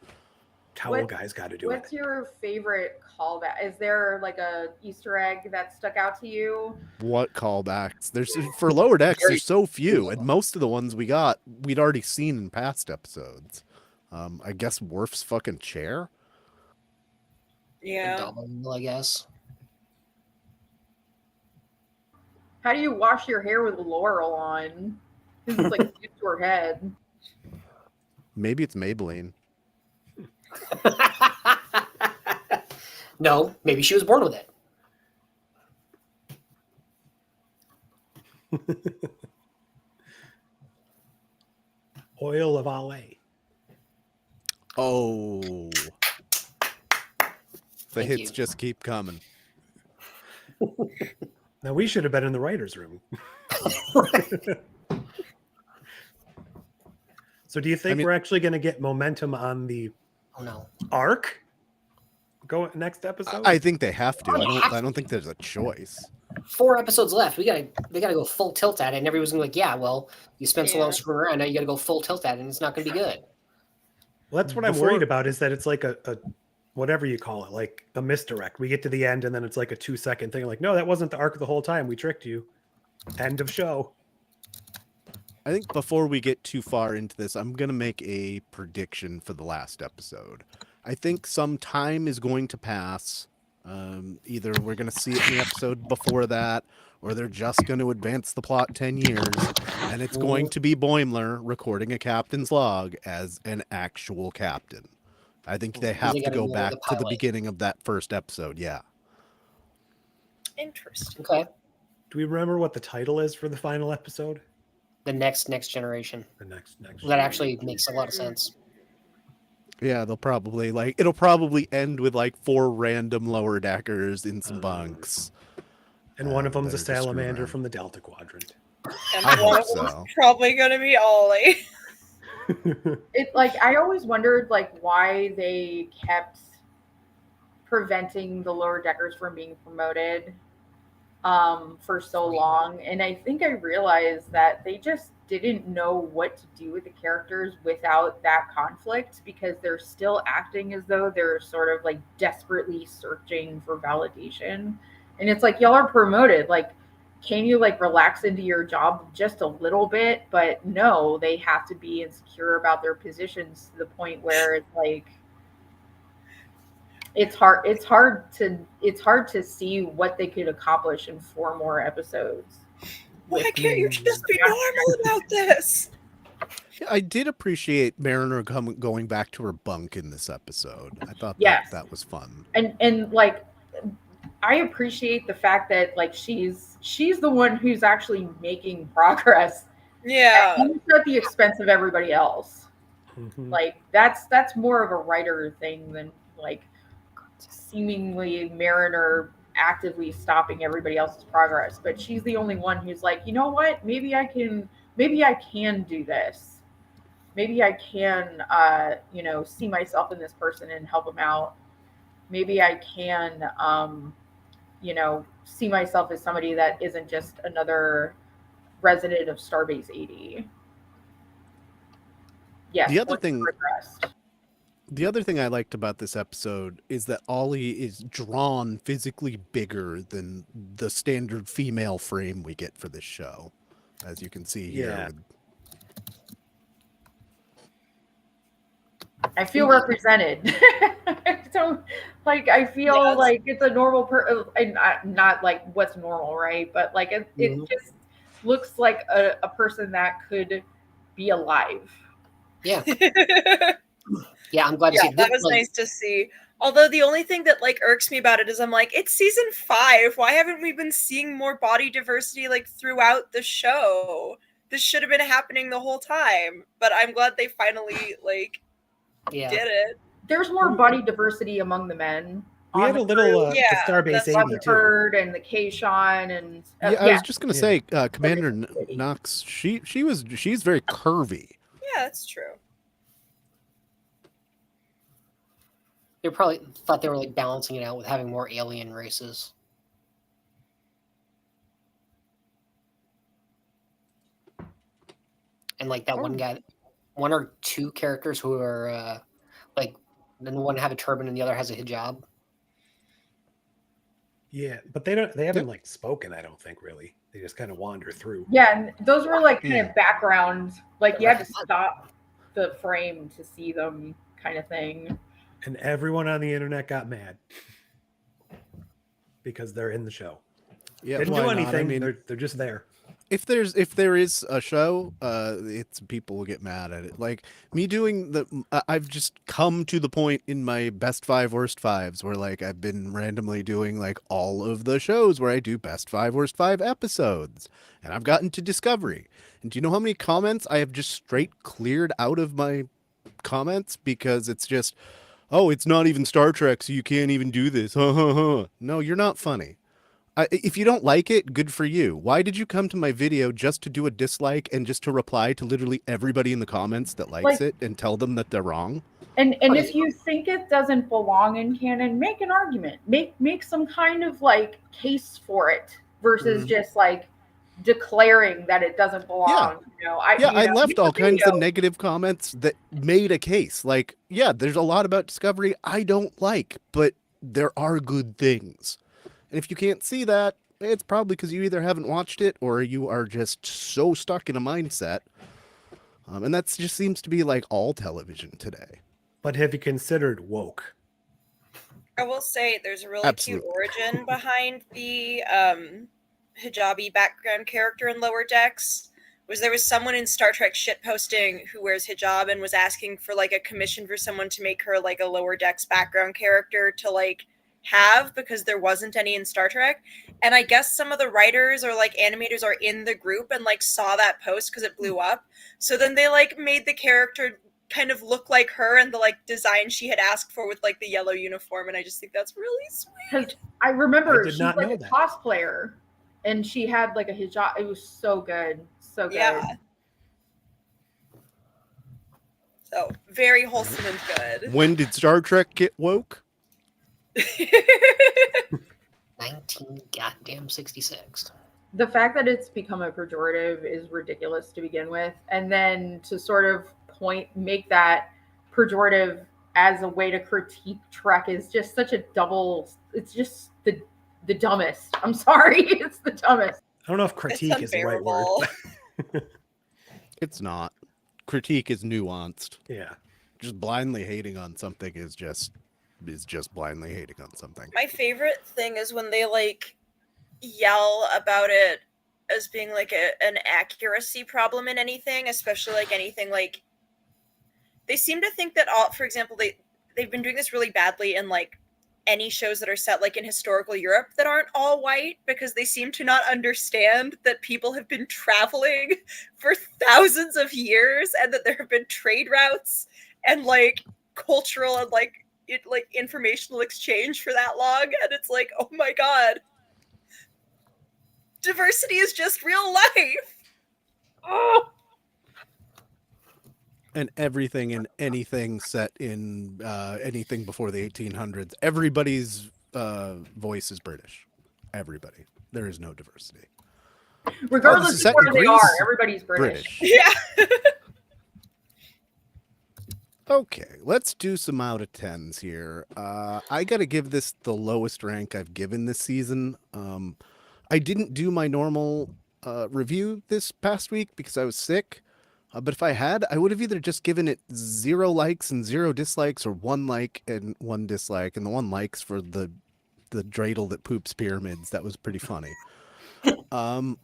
Towel guys got to do it. What's your favorite callback? Is there like a Easter egg that stuck out to you? What callbacks? There's for Lower Decks. There's so few, and most of the ones we'd already seen in past episodes. I guess Worf's fucking chair. Yeah. Double, I guess. How do you wash your hair with laurel on? This is like to her head. Maybe it's Maybelline. No, maybe she was born with it. Oil of Olay. Oh, the Thank hits you. just keep coming. Now we should have been in the writer's room. So do you think we're actually going to get momentum on the arc go next episode? I think they have to. I don't think there's a choice. 4 episodes left. They gotta go full tilt at it, and everyone's gonna be like, yeah, well, you spent so long screwing around, now you gotta go full tilt at it, and it's not gonna be good. Well, that's what I'm worried about, is that it's like a whatever you call it, like a misdirect. We get to the end and then it's like a 2-second thing. Like, no, that wasn't the arc the whole time. We tricked you. End of show. I think before we get too far into this, I'm going to make a prediction for the last episode. I think some time is going to pass. Either we're going to see it in the episode before that, or they're just going to advance the plot 10 years, and it's going to be Boimler recording a captain's log as an actual captain. I think they have to go back to the beginning of that first episode, yeah. Interesting. Okay. Do we remember what the title is for the final episode? The next generation. The next. That actually makes a lot of sense. Yeah, it'll probably end with like 4 random lower deckers in some bunks. And one of them's a salamander from the Delta Quadrant. And one of them's probably going to be Ollie. I always wondered why they kept preventing the lower deckers from being promoted for so long, and I think I realized that they just didn't know what to do with the characters without that conflict, because they're still acting as though they're sort of desperately searching for validation. And it's y'all are promoted, can you relax into your job just a little bit? But no, they have to be insecure about their positions to the point where it's hard to see what they could accomplish in 4 more episodes. Why can't you just be normal about this? I did appreciate Mariner going back to her bunk in this episode. I thought that was fun. And I appreciate the fact that she's the one who's actually making progress. Yeah. And it's at the expense of everybody else. Mm-hmm. That's more of a writer thing than seemingly Mariner actively stopping everybody else's progress. But she's the only one who's you know what? Maybe I can do this. Maybe I can see myself in this person and help them out. Maybe I can see myself as somebody that isn't just another resident of Starbase 80. Yes. The other thing The other thing I liked about this episode is that Ollie is drawn physically bigger than the standard female frame we get for this show, as you can see here. Yeah. I feel represented. So, like, I feel Yes. like it's a normal and not like what's normal, right? But like it Mhm. just looks like a person that could be alive. Yeah, yeah. I'm glad to Yeah, see that this. was Like, nice to see. Although the only thing that like irks me about it is I'm like, it's season 5. Why haven't we been seeing more body diversity like throughout the show? This should have been hhappening the whole time. But I'm glad they finally like yeah, did it. There's more body diversity among the men. We on had the a little crew. the Yeah, Starbase that's 80 too. Rutherford and the K-Shon and Yeah, I was just gonna Yeah. say, Commander Knox. She's very curvy. Yeah, that's true. they probably thought they were like balancing it out with having more alien races. And like that one guy, one or two characters who are like, then one have a turban and the other has a hijab. Yeah, but they haven't like spoken, I don't think, really. They just kind of wander through. Yeah, and those were like kind Yeah. of background, like you had to stop the frame to see them, kind of thing. And everyone on the internet got mad because they're in the show. Yeah, Didn't why do not? anything. I mean, they're just there. if there is a show, it's people will get mad at it. Like me doing I've just come to the point in my best 5 worst 5s where like I've been randomly doing like all of the shows where I do best 5 worst 5 episodes, and I've gotten to Discovery. And do you know how many comments I have just straight cleared out of my comments because it's just, oh, it's not even Star Trek, so you can't even do this. No, you're not funny. If you don't like it, good for you. Why did you come to my video just to do a dislike and just to reply to literally everybody in the comments that likes it and tell them that they're wrong? And if you think it doesn't belong in canon, make an argument. Make some kind of like case for it versus just like declaring that it doesn't belong. I left all kinds of negative comments that made a case. Like, yeah, there's a lot about Discovery I don't like, but there are good things. And if you can't see that, it's probably because you either haven't watched it or you are just so stuck in a mindset. And that just seems to be like all television today. But have you considered woke? I will say there's a really Absolutely. cute origin behind the hijabi background character in Lower Decks. There was someone in Star Trek shitposting who wears hijab and was asking for like a commission for someone to make her like a Lower Decks background character to like have, because there wasn't any in Star Trek. And I guess some of the writers or like animators are in the group and like saw that post because it blew up. So then they like made the character kind of look like her and the like design she had asked for with like the yellow uniform, and I just think that's really sweet. Because I remember I did she's not like know a that. cosplayer, and she had like a hijab. It was so good, so good. Yeah. So very wholesome and good. When did Star Trek get woke? 1966. The fact that it's become a pejorative is ridiculous to begin with, and then to sort of make that pejorative as a way to critique Trek is just such a double. It's just the dumbest. I'm sorry, it's the dumbest. I don't know if critique is the right word. It's not. Critique is nuanced. Yeah. Just blindly hating on something is just blindly hating on something. My favorite thing is when they like yell about it as being like an accuracy problem in anything, especially like anything like they seem to think that all, for example, they've been doing this really badly in like any shows that are set like in historical Europe that aren't all white, because they seem to not understand that people have been traveling for thousands of years and that there have been trade routes and like cultural and like informational exchange for that long. And it's like, oh my god, diversity is just real life. Oh. And everything and anything set in anything before the 1800s, everybody's voice is British. Everybody. There is no diversity. Regardless set of in where they Greece, are, everybody's British. Yeah. Okay, let's do some out of tens here. I gotta give this the lowest rank I've given this season. I didn't do my normal review this past week because I was sick. But if I had, I would have either just given it 0 likes and 0 dislikes, or 1 like and 1 dislike, and the 1 likes for the dreidel that poops pyramids. That was pretty funny. I'm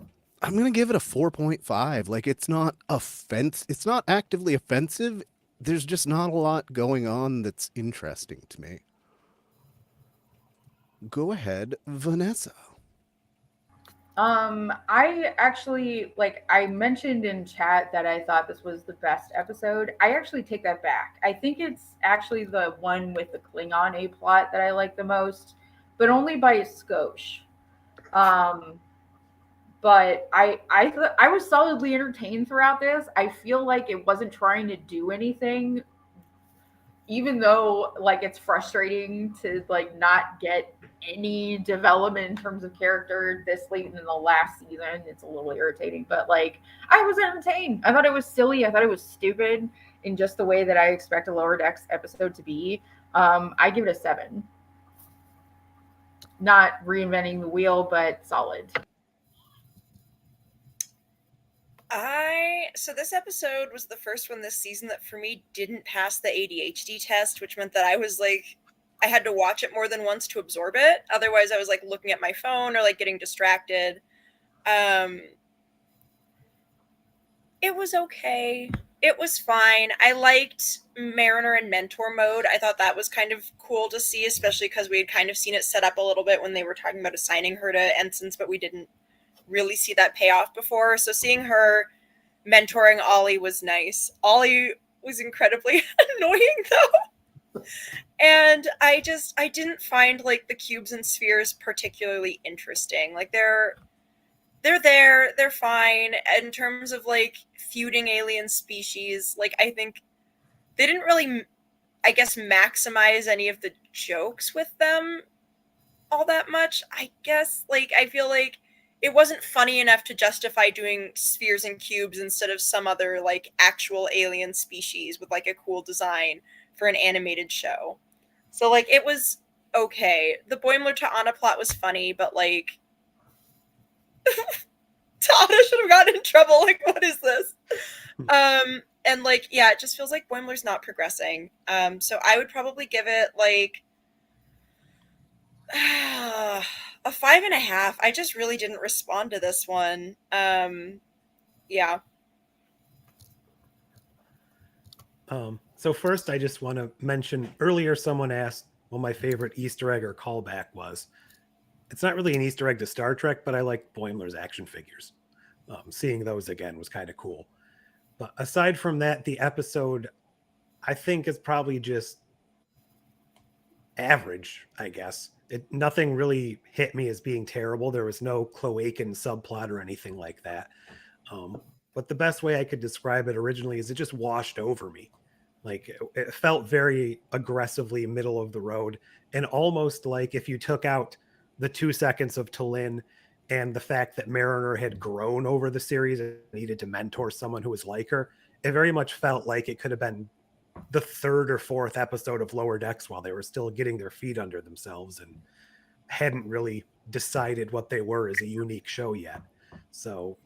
gonna give it a 4.5. Like, it's not It's not actively offensive. There's just not a lot going on that's interesting to me. Go ahead, Vanessa. I actually, like, I mentioned in chat that I thought this was the best episode. I actually take that back. I think it's actually the one with the Klingon A plot that I like the most, but only by a skosh. But I was solidly entertained throughout this. I feel like it wasn't trying to do anything, even though like it's frustrating to like not get any development in terms of character this late in the last season. It's a little irritating, but like I was entertained. I thought it was silly. I thought it was stupid in just the way that I expect a Lower Decks episode to be. I give it a 7. Not reinventing the wheel, but solid. So this episode was the first one this season that for me didn't pass the ADHD test, which meant that I was like, I had to watch it more than once to absorb it. Otherwise I was like looking at my phone or like getting distracted. It was okay. It was fine. I liked Mariner and Mentor mode. I thought that was kind of cool to see, especially because we had kind of seen it set up a little bit when they were talking about assigning her to ensigns, but we didn't really see that payoff before. So seeing her mentoring Ollie was nice. Ollie was incredibly annoying though. And I didn't find like the cubes and spheres particularly interesting. Like they're there, they're fine. In terms of like feuding alien species, like I think they didn't really, I guess, maximize any of the jokes with them all that much. I guess like I feel like it wasn't funny enough to justify doing spheres and cubes instead of some other like actual alien species with like a cool design for an animated show. So like it was okay. The Boimler to Anna plot was funny, but like Anna should have gotten in trouble. Like, what is this? And like, yeah, it just feels like Boimler's not progressing. So I would probably give it like a 5.5. I just really didn't respond to this one. Yeah. So first, I just want to mention earlier someone asked what my favorite Easter egg or callback was. It's not really an Easter egg to Star Trek, but I like Boimler's action figures. Seeing those again was kind of cool. But aside from that, the episode, I think, is probably just average, I guess. Nothing really hit me as being terrible. There was no cloacan subplot or anything like that. But the best way I could describe it originally is it just washed over me. Like it felt very aggressively middle of the road, and almost like if you took out the 2 seconds of T'Lyn and the fact that Mariner had grown over the series and needed to mentor someone who was like her, it very much felt like it could have been the 3rd or 4th episode of Lower Decks while they were still getting their feet under themselves and hadn't really decided what they were as a unique show yet. So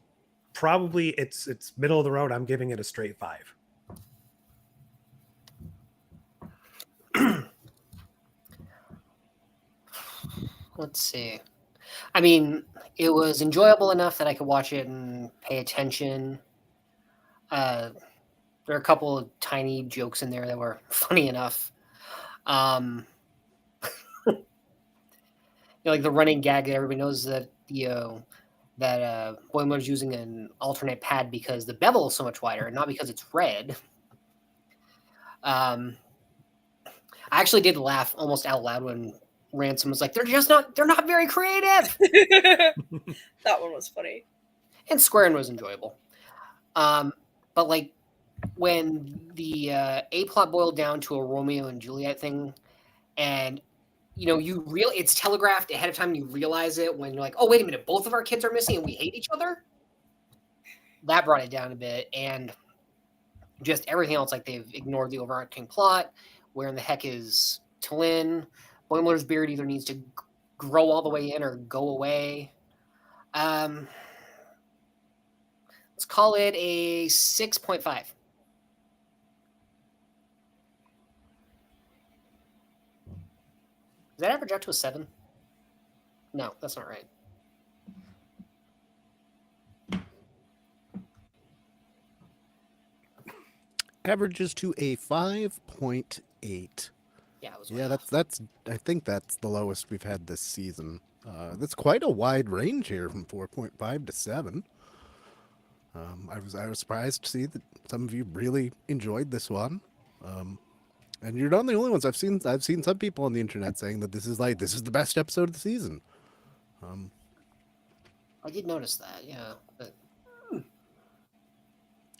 probably it's middle of the road. I'm giving it a straight 5. Let's see. I mean, it was enjoyable enough that I could watch it and pay attention. There are a couple of tiny jokes in there that were funny enough. You know, like the running gag that everybody knows that Boimler's using an alternate pad because the bevel is so much wider, and not because it's red. I actually did laugh almost out loud when Ransom was like, they're not very creative. That one was funny. And Squarin was enjoyable. But like when the A plot boiled down to a Romeo and Juliet thing, and you know, it's telegraphed ahead of time, you realize it when you're like, oh, wait a minute, both of our kids are missing and we hate each other. That brought it down a bit. And just everything else, like they've ignored the overarching plot. Where in the heck is Tallinn? Boimler's beard either needs to grow all the way in or go away. Let's call it a 6.5. Does that average out to a 7? No, that's not right. Averages to a 5.8. Yeah, it was Yeah, way off. that's I think that's the lowest we've had this season. That's quite a wide range here from 4.5 to 7. I was surprised to see that some of you really enjoyed this one. And you're not the only ones. I've seen some people on the internet saying that this is the best episode of the season. I did notice that, yeah. But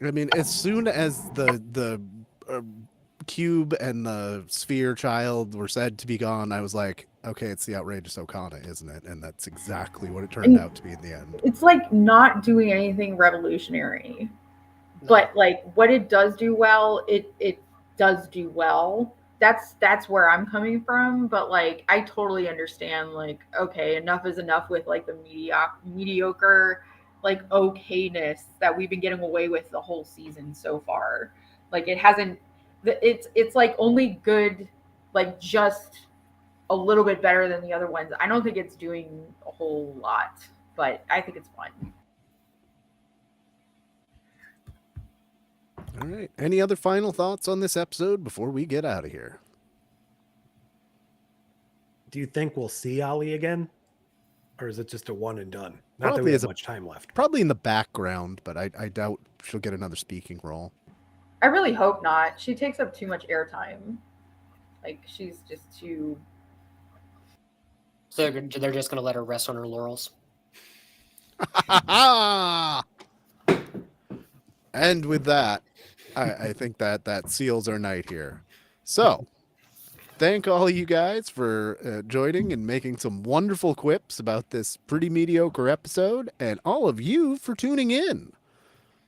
I mean, as soon as the cube and the sphere child were said to be gone, I was like, okay, it's the outrageous Okana, isn't it? And that's exactly what it turned out to be in the end. It's like not doing anything revolutionary, but like what it does do well, it does do well. That's where I'm coming from. But like I totally understand, like, okay, enough is enough with like the mediocre like okayness that we've been getting away with the whole season so far. Like it hasn't, it's like only good, like just a little bit better than the other ones. I don't think it's doing a whole lot, but I think it's fun. All right. Any other final thoughts on this episode before we get out of here? Do you think we'll see Ali again? Or is it just a one and done? Not that Probably we is have a- much time left. Probably in the background, but I doubt she'll get another speaking role. I really hope not. She takes up too much airtime. Like she's just too. so they're just going to let her rest on her laurels. And with that, I think that seals our night here. So, thank all of you guys for joining and making some wonderful quips about this pretty mediocre episode, and all of you for tuning in.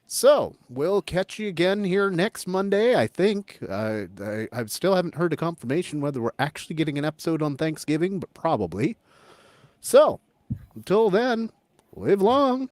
So, we'll catch you again here next Monday, I think. I still haven't heard a confirmation whether we're actually getting an episode on Thanksgiving, but probably. So, until then, live long